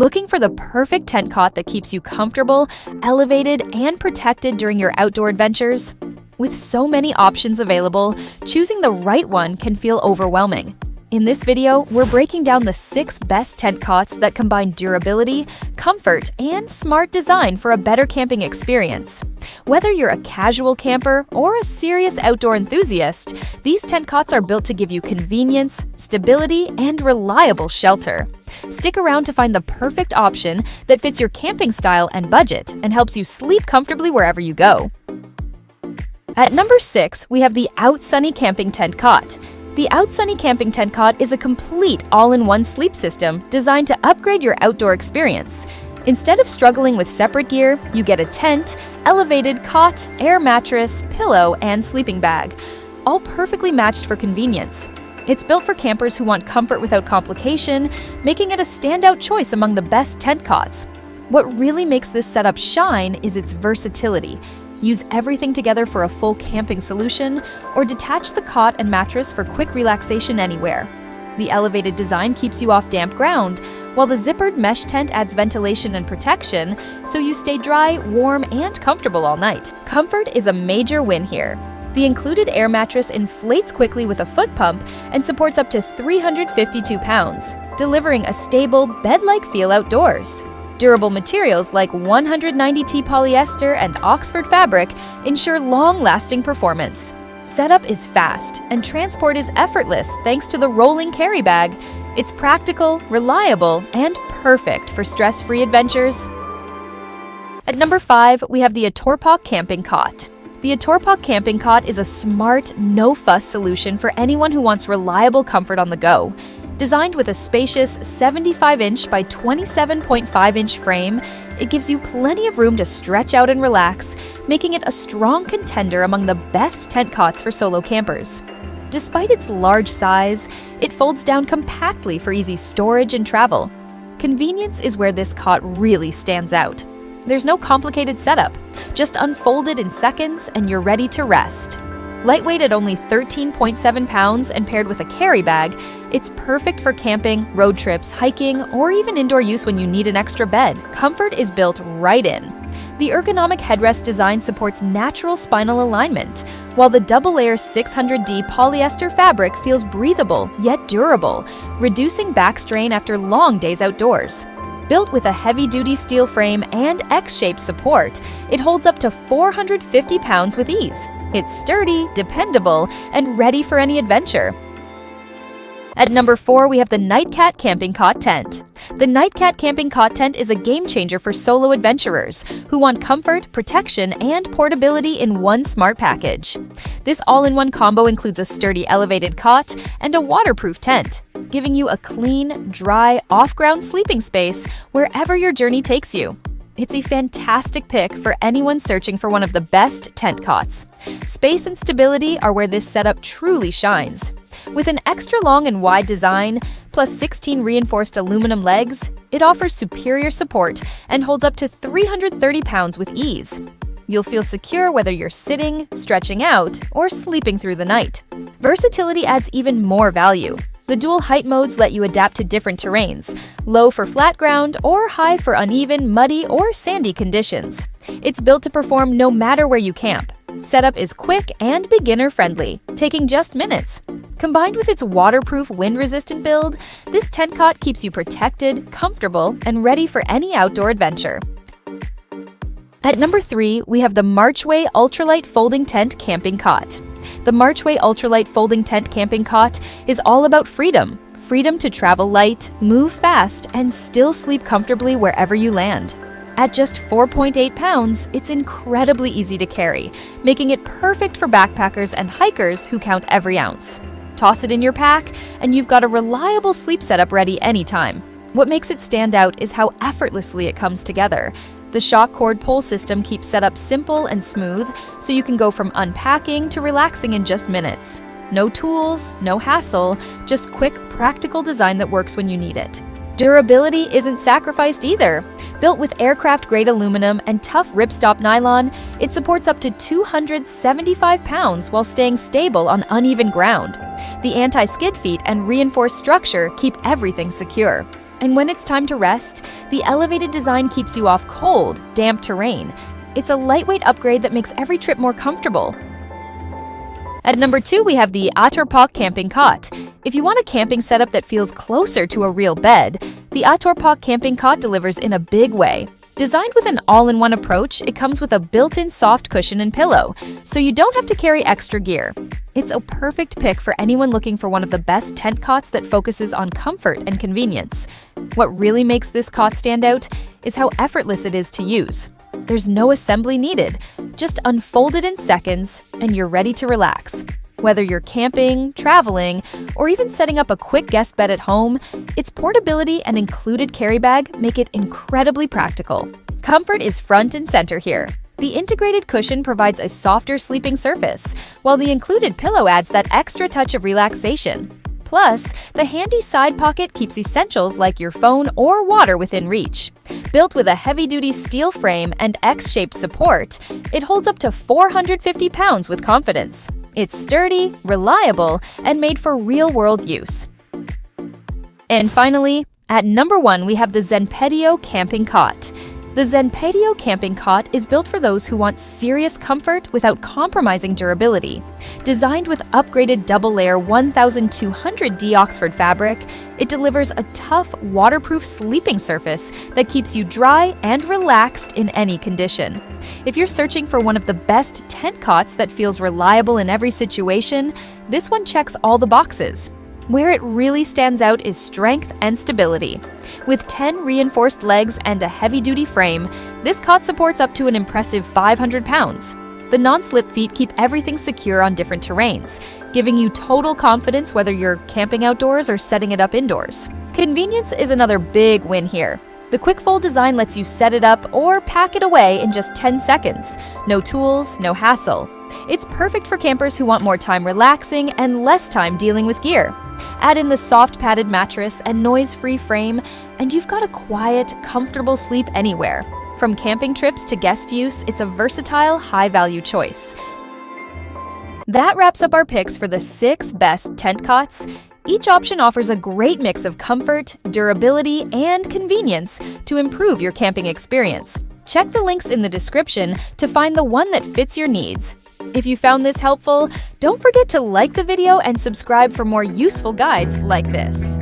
Looking for the perfect tent cot that keeps you comfortable, elevated, and protected during your outdoor adventures? With so many options available, choosing the right one can feel overwhelming. In this video, we're breaking down the 6 best tent cots that combine durability, comfort, and smart design for a better camping experience. Whether you're a casual camper or a serious outdoor enthusiast, these tent cots are built to give you convenience, stability, and reliable shelter. Stick around to find the perfect option that fits your camping style and budget and helps you sleep comfortably wherever you go. At number 6, we have the Outsunny Camping Tent Cot. The Outsunny Camping Tent Cot is a complete all-in-one sleep system designed to upgrade your outdoor experience. Instead of struggling with separate gear, you get a tent, elevated cot, air mattress, pillow, and sleeping bag, all perfectly matched for convenience. It's built for campers who want comfort without complication, making it a standout choice among the best tent cots. What really makes this setup shine is its versatility. Use everything together for a full camping solution, or detach the cot and mattress for quick relaxation anywhere. The elevated design keeps you off damp ground, while the zippered mesh tent adds ventilation and protection, so you stay dry, warm, and comfortable all night. Comfort is a major win here. The included air mattress inflates quickly with a foot pump and supports up to 352 pounds, delivering a stable, bed-like feel outdoors. Durable materials like 190T polyester and Oxford fabric ensure long-lasting performance. Setup is fast, and transport is effortless thanks to the rolling carry bag. It's practical, reliable, and perfect for stress-free adventures. At number 5, we have the ATORPOK Camping Cot. The ATORPOK Camping Cot is a smart, no-fuss solution for anyone who wants reliable comfort on the go. Designed with a spacious 75-inch by 27.5-inch frame, it gives you plenty of room to stretch out and relax, making it a strong contender among the best tent cots for solo campers. Despite its large size, it folds down compactly for easy storage and travel. Convenience is where this cot really stands out. There's no complicated setup, just unfold it in seconds and you're ready to rest. Lightweight at only 13.7 pounds and paired with a carry bag, it's perfect for camping, road trips, hiking, or even indoor use when you need an extra bed. Comfort is built right in. The ergonomic headrest design supports natural spinal alignment, while the double-layer 600D polyester fabric feels breathable yet durable, reducing back strain after long days outdoors. Built with a heavy-duty steel frame and X-shaped support, it holds up to 450 pounds with ease. It's sturdy, dependable, and ready for any adventure. At number 4, we have the Nightcat Camping Cot Tent. The Nightcat Camping Cot Tent is a game-changer for solo adventurers who want comfort, protection, and portability in one smart package. This all-in-one combo includes a sturdy elevated cot and a waterproof tent, giving you a clean, dry, off-ground sleeping space wherever your journey takes you. It's a fantastic pick for anyone searching for one of the best tent cots. Space and stability are where this setup truly shines. With an extra long and wide design, plus 16 reinforced aluminum legs, it offers superior support and holds up to 330 pounds with ease. You'll feel secure whether you're sitting, stretching out, or sleeping through the night. Versatility adds even more value. The dual height modes let you adapt to different terrains, low for flat ground or high for uneven, muddy, or sandy conditions. It's built to perform no matter where you camp. Setup is quick and beginner-friendly, taking just minutes. Combined with its waterproof, wind-resistant build, this tent cot keeps you protected, comfortable, and ready for any outdoor adventure. At number 3, we have the MARCHWAY Ultralight Folding Tent Camping Cot. The MARCHWAY Ultralight Folding Tent Camping Cot is all about freedom. Freedom to travel light, move fast, and still sleep comfortably wherever you land. At just 4.8 pounds, it's incredibly easy to carry, making it perfect for backpackers and hikers who count every ounce. Toss it in your pack, and you've got a reliable sleep setup ready anytime. What makes it stand out is how effortlessly it comes together. The shock cord pull system keeps setup simple and smooth, so you can go from unpacking to relaxing in just minutes. No tools, no hassle, just quick, practical design that works when you need it. Durability isn't sacrificed either. Built with aircraft-grade aluminum and tough ripstop nylon, it supports up to 275 pounds while staying stable on uneven ground. The anti-skid feet and reinforced structure keep everything secure. And when it's time to rest, the elevated design keeps you off cold, damp terrain. It's a lightweight upgrade that makes every trip more comfortable. At number 2, we have the ATORPOK Camping Cot. If you want a camping setup that feels closer to a real bed, the ATORPOK Camping Cot delivers in a big way. Designed with an all-in-one approach, it comes with a built-in soft cushion and pillow, so you don't have to carry extra gear. It's a perfect pick for anyone looking for one of the best tent cots that focuses on comfort and convenience. What really makes this cot stand out is how effortless it is to use. There's no assembly needed. Just unfold it in seconds, and you're ready to relax. Whether you're camping, traveling, or even setting up a quick guest bed at home, its portability and included carry bag make it incredibly practical. Comfort is front and center here. The integrated cushion provides a softer sleeping surface, while the included pillow adds that extra touch of relaxation. Plus, the handy side pocket keeps essentials like your phone or water within reach. Built with a heavy-duty steel frame and X-shaped support, it holds up to 450 pounds with confidence. It's sturdy, reliable, and made for real-world use. And finally, at number 1, we have the ZENPETIO Camping Cot. The ZENPETIO Camping Cot is built for those who want serious comfort without compromising durability. Designed with upgraded double-layer 1200D Oxford fabric, it delivers a tough, waterproof sleeping surface that keeps you dry and relaxed in any condition. If you're searching for one of the best tent cots that feels reliable in every situation, this one checks all the boxes. Where it really stands out is strength and stability. With 10 reinforced legs and a heavy-duty frame, this cot supports up to an impressive 500 pounds. The non-slip feet keep everything secure on different terrains, giving you total confidence whether you're camping outdoors or setting it up indoors. Convenience is another big win here. The quick fold design lets you set it up or pack it away in just 10 seconds. No tools, no hassle. It's perfect for campers who want more time relaxing and less time dealing with gear. Add in the soft padded mattress and noise-free frame, and you've got a quiet, comfortable sleep anywhere. From camping trips to guest use, it's a versatile, high-value choice. That wraps up our picks for the 6 best tent cots. Each option offers a great mix of comfort, durability, and convenience to improve your camping experience. Check the links in the description to find the one that fits your needs. If you found this helpful, don't forget to like the video and subscribe for more useful guides like this.